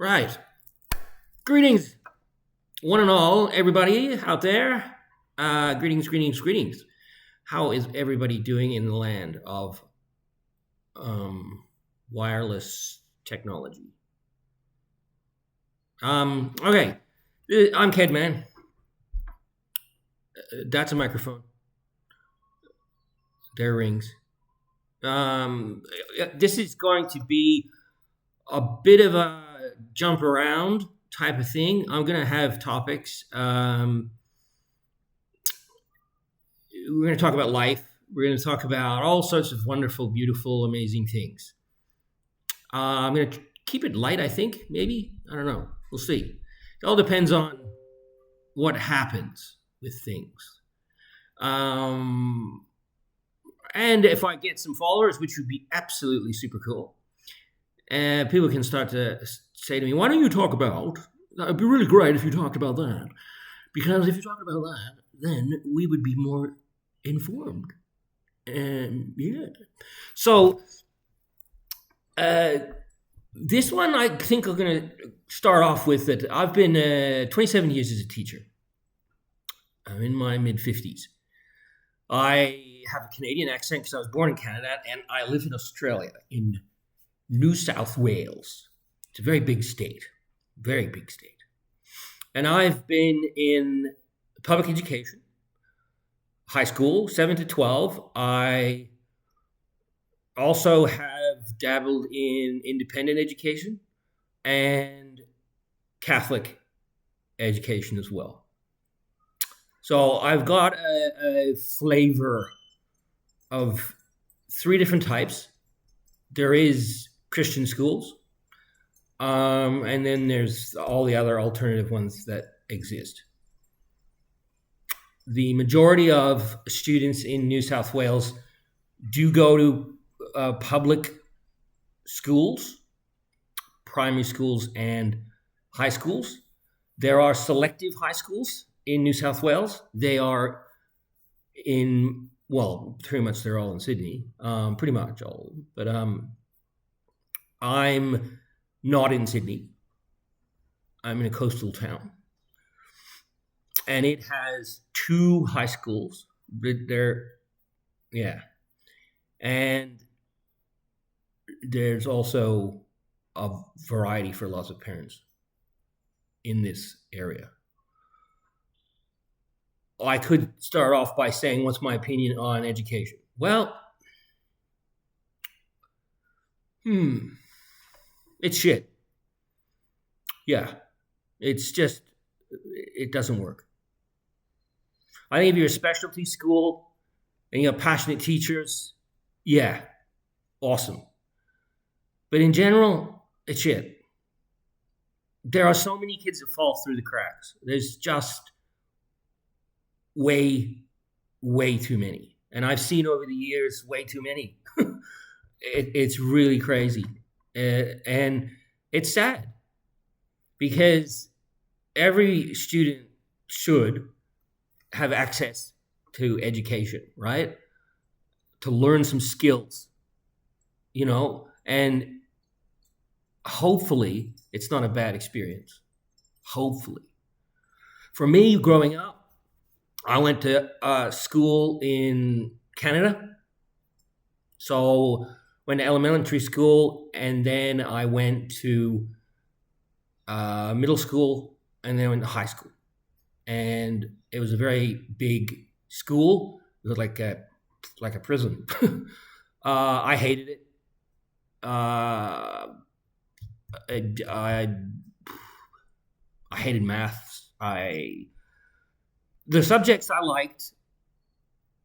Right. Greetings, one and all, everybody out there. Greetings. How is everybody doing in the land of wireless technology? Okay. I'm Keddmann. That's a microphone. There rings. This is going to be a bit of a jump around type of thing. I'm going to have topics. We're going to talk about life. We're going to talk about all sorts of wonderful, beautiful, amazing things. I'm going to keep it light, I think, maybe. I don't know. We'll see. It all depends on what happens with things. And if I get some followers, which would be absolutely super cool, and people can start to say to me, why don't you talk about, it'd be really great if you talked about that. Because if you talk about that, then we would be more informed. And yeah. So this one, I think I'm going to start off with that I've been 27 years as a teacher. I'm in my mid-50s. I have a Canadian accent because I was born in Canada, and I live in Australia, in New South Wales. It's a very big state. And I've been in public education, high school, 7 to 12. I also have dabbled in independent education and Catholic education as well. So I've got a flavor of 3 different types. There is Christian schools, and then there's all the other alternative ones that exist. The majority of students in New South Wales do go to public schools, primary schools, and high schools. There are selective high schools in New South Wales. They are in, well, pretty much they're all in Sydney, pretty much all. But I'm not in Sydney. I'm in a coastal town. And it has 2 high schools. And there's also a variety for lots of parents in this area. I could start off by saying, what's my opinion on education? Well, it's shit. Yeah, it's just, it doesn't work. I think if you're a specialty school and you have passionate teachers, yeah, awesome. But in general, it's shit. There are so many kids that fall through the cracks. There's just way too many. And I've seen over the years way too many. It's really crazy. And it's sad because every student should have access to education, right? To learn some skills, and hopefully it's not a bad experience. Hopefully. For me, growing up, I went to school in Canada. So went to elementary school, and then I went to middle school, and then I went to high school. And it was a very big school. It was like a prison. I hated it. I hated maths. The subjects I liked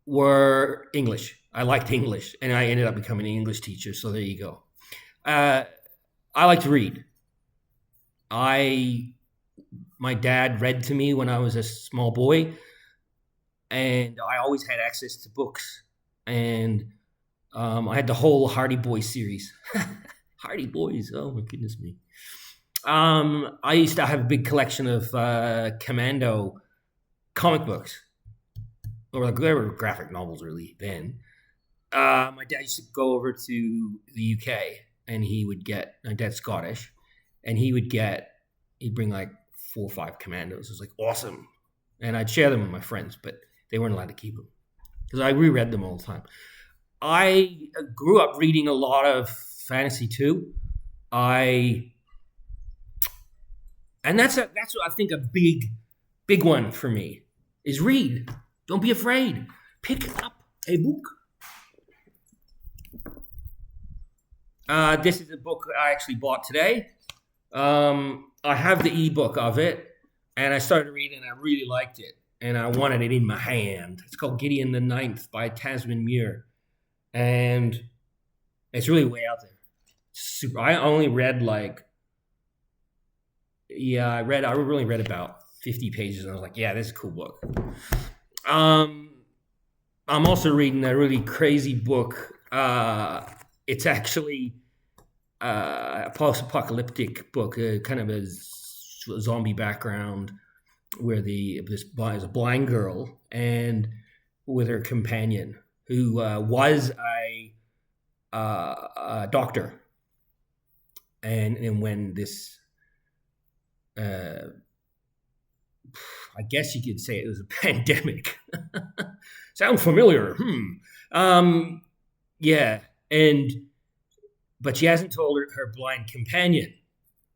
were English. I liked English, and I ended up becoming an English teacher. So there you go. I like to read. My dad read to me when I was a small boy, and I always had access to books. And I had the whole Hardy Boys series. Hardy Boys, oh my goodness me. I used to have a big collection of Commando comic books. Or they were graphic novels really then. My dad used to go over to the UK, and he would get, my dad's Scottish, and he'd bring like 4 or 5 commandos. It was like awesome, and I'd share them with my friends, but they weren't allowed to keep them because I reread them all the time. I grew up reading a lot of fantasy too. I and that's what I think a big one for me is read. Don't be afraid. Pick up a book. This is a book I actually bought today. I have the ebook of it, and I started reading, and I really liked it, and I wanted it in my hand. It's called Gideon the Ninth by Tasman Muir, and it's really way out there. Super. I only read I really read about 50 pages, and I was like, yeah, this is a cool book. I'm also reading a really crazy book. It's actually a post-apocalyptic book, kind of a zombie background, where this is a blind girl and with her companion who was a doctor, and when this, I guess you could say it was a pandemic. Sound familiar? Yeah, but she hasn't told her blind companion.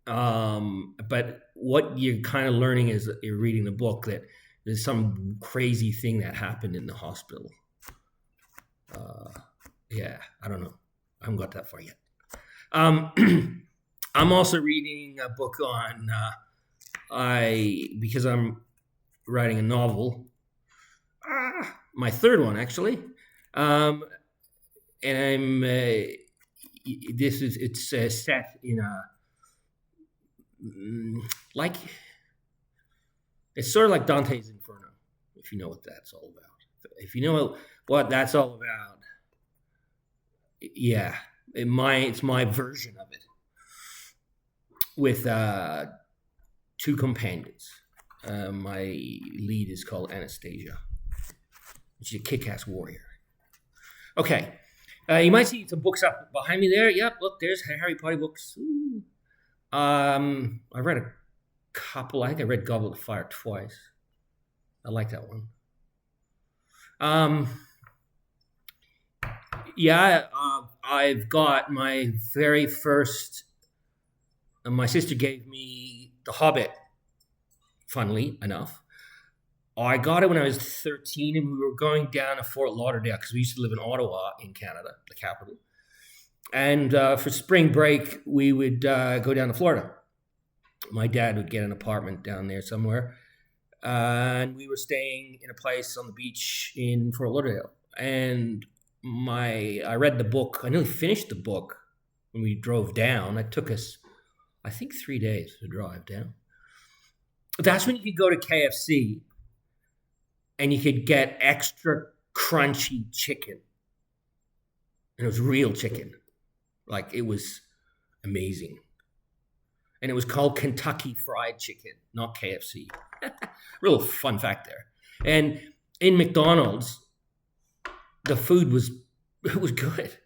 But what you're kind of learning is that you're reading the book that there's some crazy thing that happened in the hospital. Yeah, I don't know. I haven't got that far yet. I'm also reading a book on because I'm writing a novel. My third one, actually. And I'm it's set in a it's sort of like Dante's Inferno, if you know what that's all about. If you know what that's all about, yeah, it's my version of it with 2 companions. My lead is called Anastasia. She's a kick-ass warrior. Okay. You might see some books up behind me there. Yep, look, there's Harry Potter books. Ooh. I read a couple. I think I read Goblet of Fire twice. I like that one. Yeah, I've got my very first. My sister gave me The Hobbit, funnily enough. I got it when I was 13, and we were going down to Fort Lauderdale because we used to live in Ottawa in Canada, the capital. And for spring break, we would go down to Florida. My dad would get an apartment down there somewhere. And we were staying in a place on the beach in Fort Lauderdale. And I read the book. I nearly finished the book when we drove down. It took us, I think, 3 days to drive down. That's when you could go to KFC and you could get extra crunchy chicken. And it was real chicken. Like, it was amazing. And it was called Kentucky Fried Chicken, not KFC. Real fun fact there. And in McDonald's, the food was good.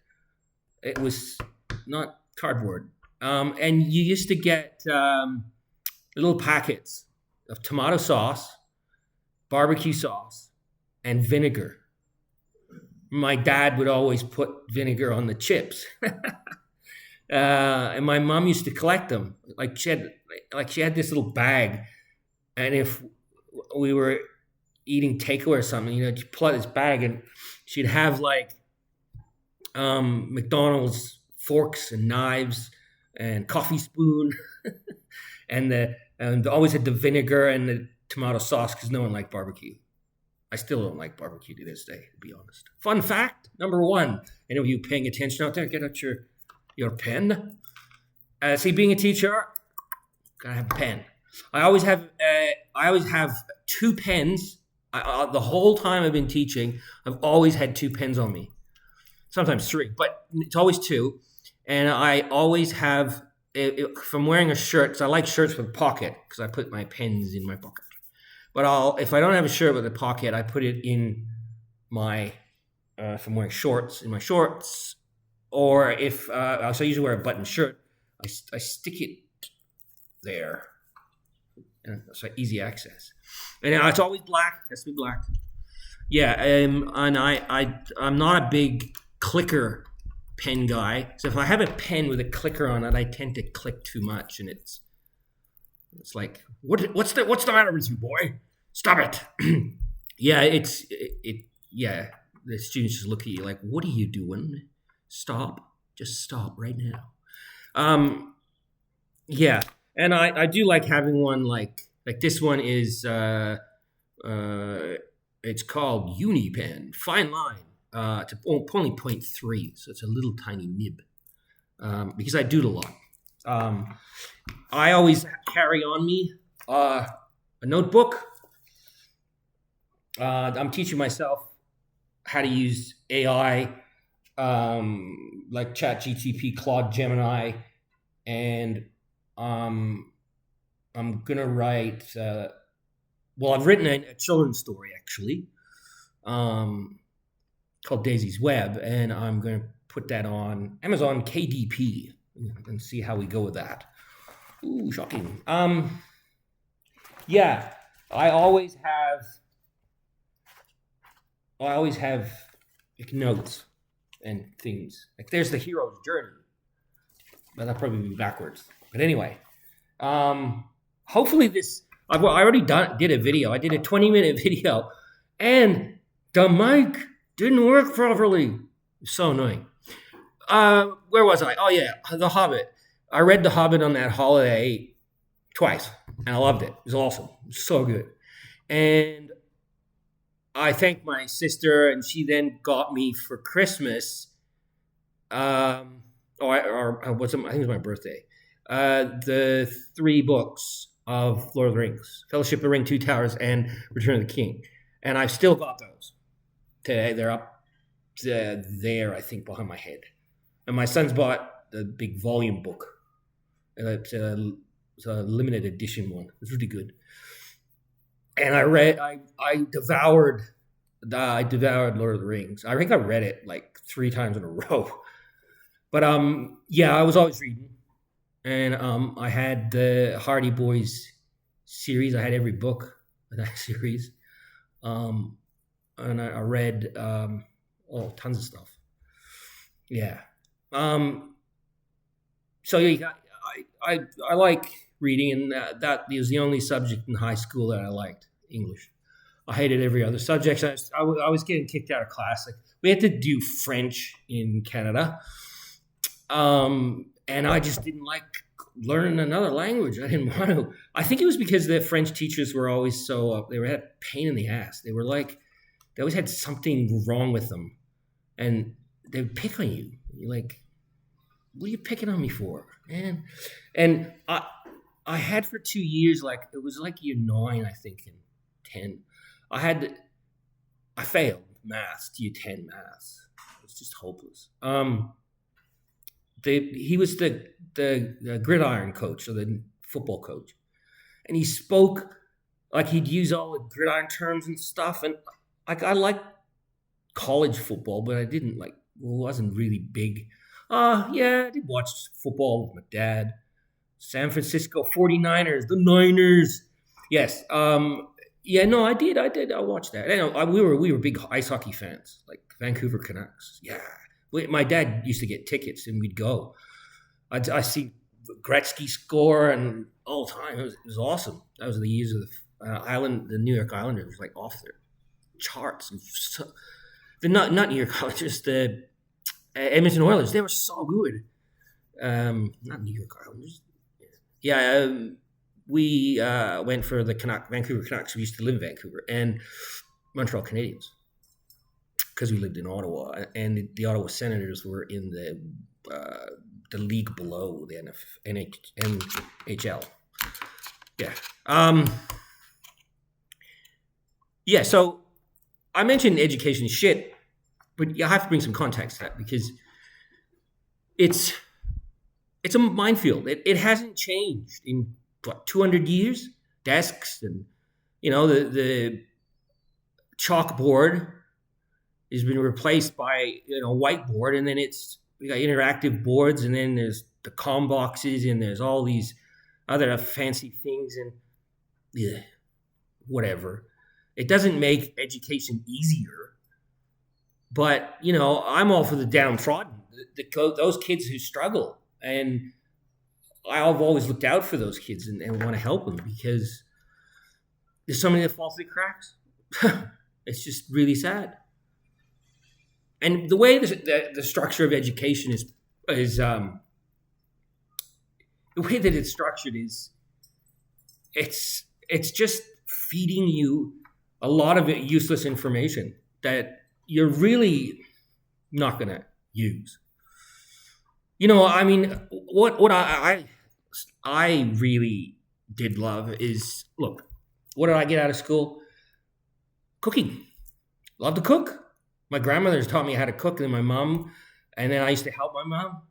It was not cardboard. And you used to get little packets of tomato sauce, barbecue sauce, and vinegar. My dad would always put vinegar on the chips. And my mom used to collect them. She had this little bag, and if we were eating takeaway or something, she'd pull out this bag, and she'd have McDonald's forks and knives and coffee spoon, and always had the vinegar and the tomato sauce because no one liked barbecue. I still don't like barbecue to this day, to be honest. Fun fact number 1. Any of you paying attention out there, get out your pen. See, being a teacher, gotta have a pen. I always have 2 pens. The whole time I've been teaching, I've always had 2 pens on me. Sometimes 3, but it's always 2. And I always have, if I'm wearing a shirt, because I like shirts with a pocket, because I put my pens in my pocket. But if I don't have a shirt with a pocket, I put it in my, if I'm wearing shorts, in my shorts. Or if, so I usually wear a button shirt, I stick it there. And so easy access. And it's always black. It has to be black. Yeah, and I'm not a big clicker pen guy. So if I have a pen with a clicker on it, I tend to click too much, and it's like, what's the matter with you, boy? Stop it. Yeah, yeah. The students just look at you like, what are you doing? Stop. Just stop right now. Yeah. And I do like having one like this one is it's called UniPen, fine line. It's only 0.3, so it's a little tiny nib. Because I doodle a lot. I always carry on me a notebook. I'm teaching myself how to use AI, like ChatGPT, Claude, Gemini, and I'm gonna write. I've written a children's story actually, called Daisy's Web, and I'm gonna put that on Amazon KDP and see how we go with that. Ooh, shocking. Yeah, I always have like notes and things. Like there's the hero's journey, but that'll probably be backwards. But anyway, hopefully this. I already did a video. I did a 20-minute video, and the mic didn't work properly. It's so annoying. Where was I? Oh yeah, The Hobbit. I read The Hobbit on that holiday twice, and I loved it. It was awesome. It was so good. And I thanked my sister, and she then got me for Christmas. I think it was my birthday. The 3 books of Lord of the Rings: Fellowship of the Ring, Two Towers, and Return of the King. And I've still got those today. They're up there, I think, behind my head. And my son's bought the big volume book. It's a limited edition one. It's really good. And I devoured Lord of the Rings. I think I read it like 3 times in a row. But yeah, I was always reading. And I had the Hardy Boys series. I had every book of that series. And I read tons of stuff. Yeah. So yeah, I like reading, and that was the only subject in high school that I liked, English. I hated every other subject. I was getting kicked out of class. Like, we had to do French in Canada, and I just didn't like learning another language. I didn't want to. I think it was because the French teachers were always they were a pain in the ass. They were like, they always had something wrong with them, and they would pick on you. You're like, what are you picking on me for, man? And I had for 2 years, like, it was like year 9, I think, and 10. I failed maths, year 10 maths. It was just hopeless. He was the gridiron coach, or the football coach, and he spoke like he'd use all the gridiron terms and stuff. And like, I liked college football, but I didn't wasn't really big. Yeah, I did watch football with my dad. San Francisco 49ers, the Niners. Yes. Yeah, no, I did. I watched that. We were big ice hockey fans, like Vancouver Canucks. Yeah. My dad used to get tickets, and we'd go. I see Gretzky score and all the time. It was awesome. That was the years of the New York Islanders, like off their charts. Not New York Islanders, the Edmonton Oilers. They were so good. Not New York Islanders. Yeah, we went for the Vancouver Canucks. We used to live in Vancouver, and Montreal Canadiens, because we lived in Ottawa, and the Ottawa Senators were in the league below the NHL. Yeah. Yeah. So I mentioned education is shit, but you have to bring some context to that, because it's a minefield. It hasn't changed in 200 years. Desks and the chalkboard has been replaced by whiteboard, and then we got interactive boards, and then there's the comm boxes, and there's all these other fancy things, and yeah, whatever. It doesn't make education easier, but I'm all for the downtrodden, those kids who struggle, and I've always looked out for those kids and want to help them because there's so many that fall through the cracks. It's just really sad. And the way the structure of education is the way that it's structured is it's just feeding you a lot of useless information that you're really not going to use. I mean, what I really did love is, look, what did I get out of school? Cooking. Love to cook. My grandmother's taught me how to cook, and my mom, and then I used to help my mom.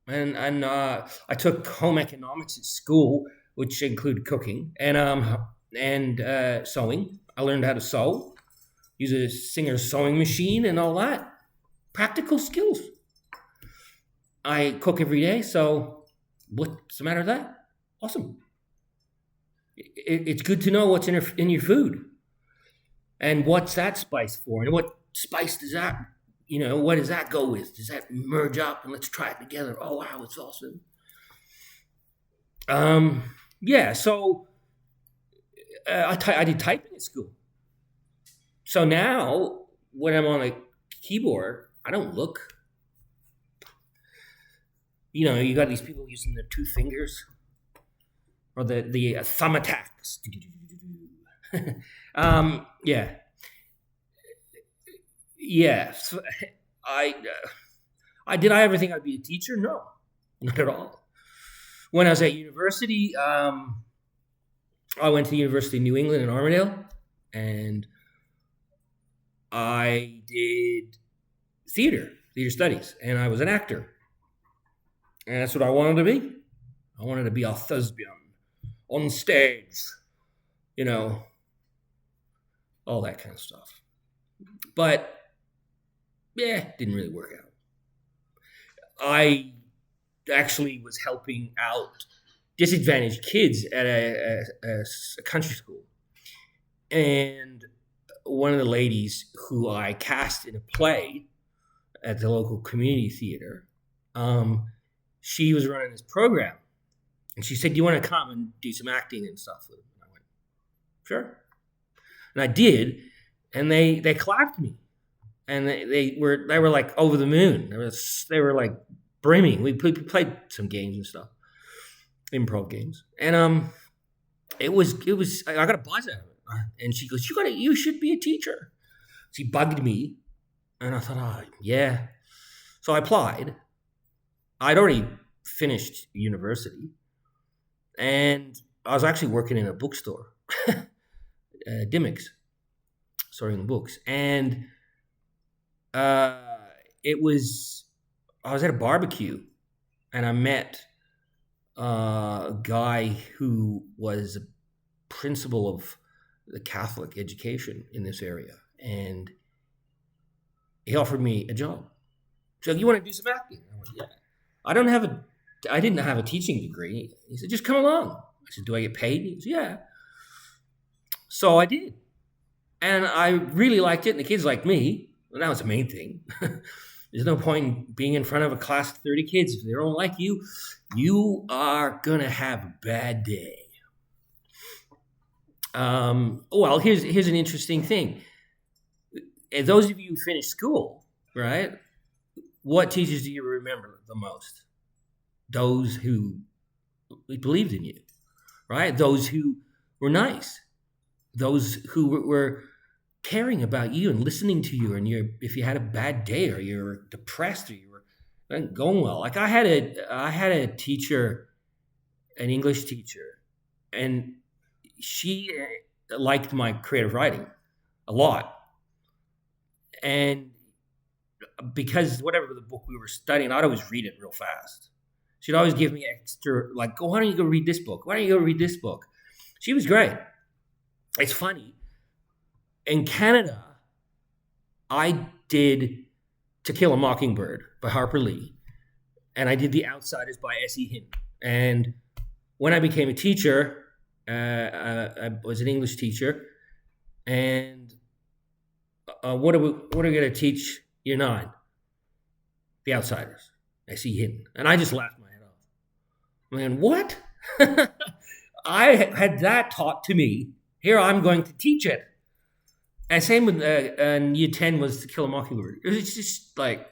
And I took home economics at school, which included cooking and sewing. I learned how to sew, use a Singer sewing machine, and all that. Practical skills. I cook every day, so what's the matter with that? Awesome. It's good to know what's in your food, and what's that spice for, and what spice does that, what does that go with? Does that merge up, and let's try it together? Oh wow, it's awesome. Yeah. So I did typing at school. So now when I'm on a keyboard, I don't look. You got these people using their two fingers or the thumb attacks. Yeah. Yeah. So did I ever think I'd be a teacher? No, not at all. When I was at university, I went to the University of New England in Armidale, and I did theater studies, and I was an actor. And that's what I wanted to be. I wanted to be a thespian on stage, all that kind of stuff. But, yeah, didn't really work out. I actually was helping out disadvantaged kids at a country school. And one of the ladies who I cast in a play at the local community theater, she was running this program, and she said, "Do you want to come and do some acting and stuff with them?" And I went, "Sure." And I did, and they clapped me, and they were like over the moon. They were like brimming. We played some games and stuff, improv games, and it was I got a buzz out of it. And she goes, "You should be a teacher." She bugged me, and I thought, "Oh yeah." So I applied. I'd already finished university, and I was actually working in a bookstore, Dimmick's, sorting books. And I was at a barbecue, and I met a guy who was a principal of the Catholic education in this area, and he offered me a job. So, "You want to do some acting?" I went, "Yeah." I didn't have a teaching degree. He said, "Just come along." I said, "Do I get paid?" He said, "Yeah." So I did. And I really liked it, and the kids liked me. Well, that was the main thing. There's no point in being in front of a class of 30 kids. If they don't like you, you are going to have a bad day. Well, here's an interesting thing. And those of you who finished school, right? What teachers do you remember the most? Those who believed in you, right? Those who were nice. Those who were caring about you and listening to you. And if you had a bad day, or you're depressed, or you were not going well. Like I had a teacher, an English teacher, and she liked my creative writing a lot. And because whatever the book we were studying, I'd always read it real fast. She'd always give me extra, like, "Why don't you go read this book? Why don't you go read this book?" She was great. It's funny. In Canada, I did To Kill a Mockingbird by Harper Lee, and I did The Outsiders by S.E. Hinton. And when I became a teacher, I was an English teacher, and what are we going to teach year 9? The outsiders. I see hidden, and I just laughed my head off. Man, what? I had that taught to me. Here I'm going to teach it. And same with year 10 was To Kill a Mockingbird. It was just like,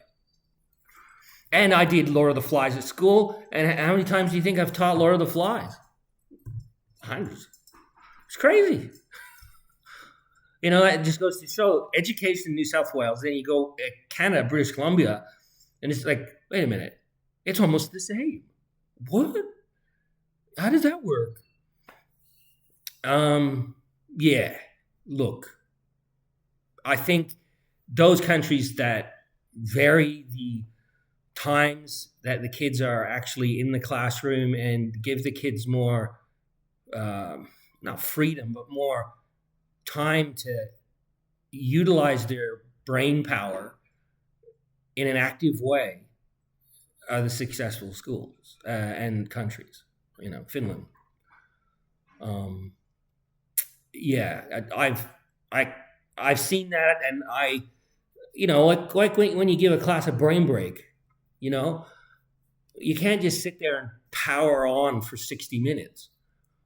and I did Lord of the Flies at school. And how many times do you think I've taught Lord of the Flies? Hundreds. It's crazy. That just goes to show education in New South Wales. Then you go Canada, British Columbia, and it's like, wait a minute, it's almost the same. What? How does that work? Yeah. Look, I think those countries that vary the times that the kids are actually in the classroom and give the kids more, not freedom, but more time to utilize their brain power in an active way are the successful schools and countries. Finland. I've seen that, and like when you give a class a brain break, you can't just sit there and power on for 60 minutes,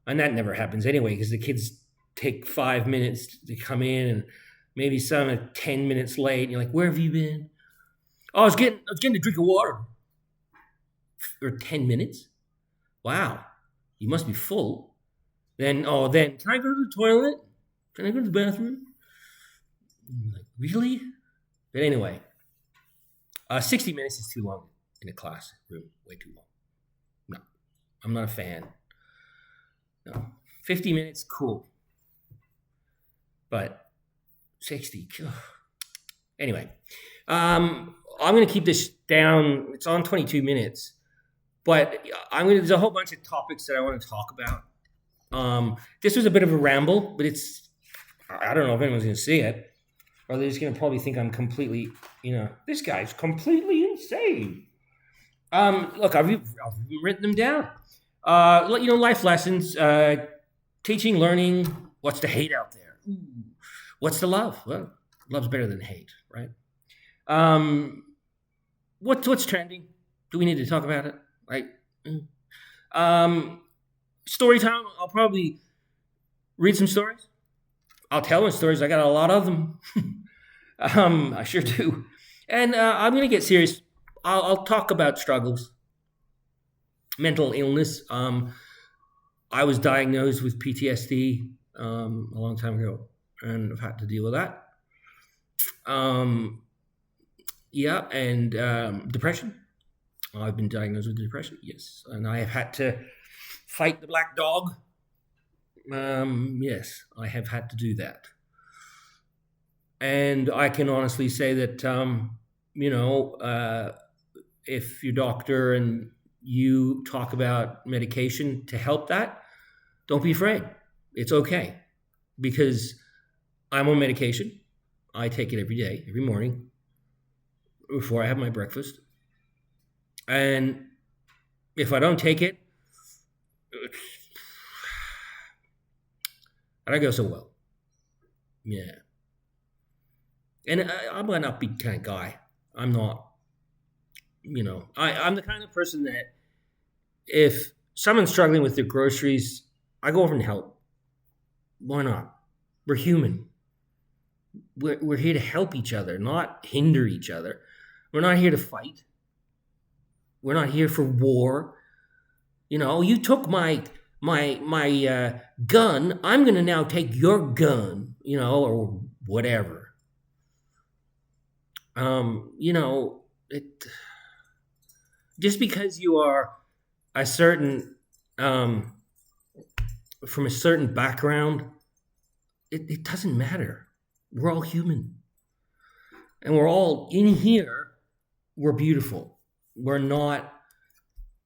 and that never happens anyway because the kids take 5 minutes to come in, and maybe some are 10 minutes late. And you're like, "Where have you been?" "Oh, I was getting a drink of water." Or 10 minutes? Wow, you must be full. Then can I go to the toilet? Can I go to the bathroom? Like, really? But anyway, 60 minutes is too long in a classroom. Way too long. No, I'm not a fan. No, 50 minutes, cool. But 60. Anyway, I'm going to keep this down. It's on 22 minutes. But there's a whole bunch of topics that I want to talk about. This was a bit of a ramble, but I don't know if anyone's going to see it. Or they're just going to probably think I'm completely, this guy's completely insane. Look, I've written them down. Life lessons, teaching, learning, what's the hate out there? What's the love? Well, love's better than hate, right? What's trending? Do we need to talk about it? Right? Story time. I'll probably read some stories. I'll tell them stories. I got a lot of them. I sure do. And I'm going to get serious. I'll talk about struggles, mental illness. I was diagnosed with PTSD a long time ago, and I've had to deal with that. And depression. I've been diagnosed with depression, yes. And I have had to fight the black dog. Yes, I have had to do that. And I can honestly say that, if your doctor and you talk about medication to help that, don't be afraid. It's okay. Because I'm on medication. I take it every day, every morning, before I have my breakfast. And if I don't take it, I don't go so well. Yeah. And I'm an upbeat kind of guy. I'm not, I'm the kind of person that if someone's struggling with their groceries, I go over and help. Why not? We're human. We're here to help each other, not hinder each other. We're not here to fight. We're not here for war. You took my gun. I'm going to now take your gun, or whatever. Just because you are a certain, from a certain background, it doesn't matter. We're all human. And we're all in here. We're beautiful. We're not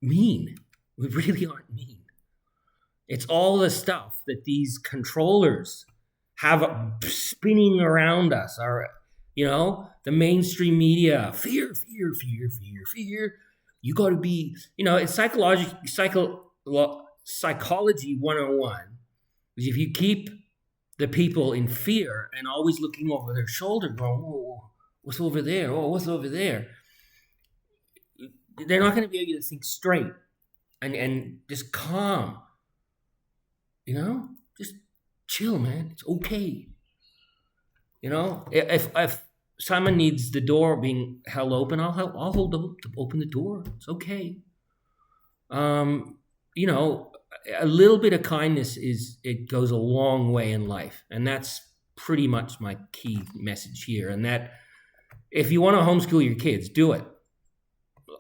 mean. We really aren't mean. It's all the stuff that these controllers have spinning around us. The mainstream media, fear. You got to be, it's psychology 101 is if you keep the people in fear and always looking over their shoulder, going, "Oh, what's over there? Oh, what's over there?" They're not going to be able to think straight and just calm. Just chill, man. It's okay. If someone needs the door being held open, I'll hold them to open the door. It's okay. You know, a little bit of kindness it goes a long way in life, and that's pretty much my key message here. And that if you want to homeschool your kids, do it.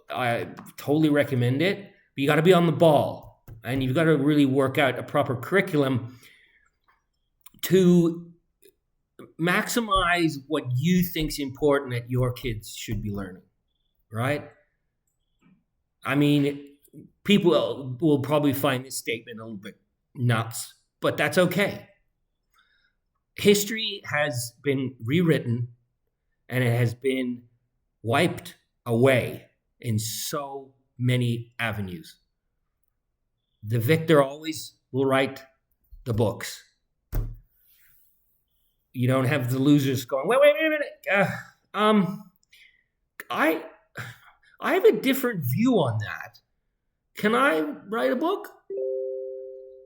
I totally recommend it. But you got to be on the ball, and you've got to really work out a proper curriculum to maximize what you think's important that your kids should be learning, right? I mean, people will probably find this statement a little bit nuts, but that's okay. History has been rewritten, and it has been wiped away in so many avenues. The victor always will write the books. You don't have the losers going, wait a minute. I have a different view on that. Can I write a book?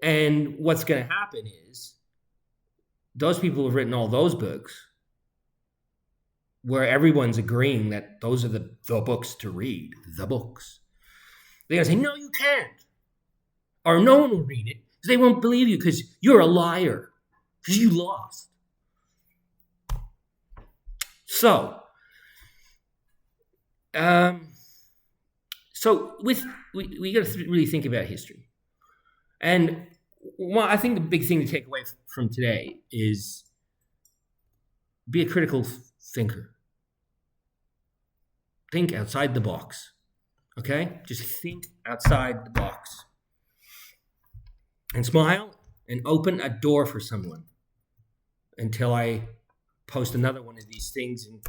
And what's going to happen is those people who've written all those books, where everyone's agreeing that those are the books to read, the books, they're going to say, no, you can't. Or no one will read it because they won't believe you because you're a liar, because you lost. So, we got to really think about history. And I think the big thing to take away from today is be a critical thinker. Think outside the box. Okay? Just think outside the box. And smile and open a door for someone until I post another one of these things and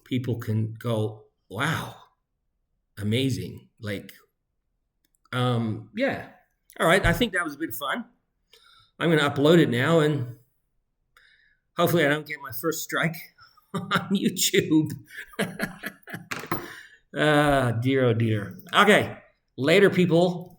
people can go, wow, amazing. Yeah. All right. I think that was a bit of fun. I'm going to upload it now, and hopefully I don't get my first strike on YouTube. Dear, oh dear. Okay. Later, people.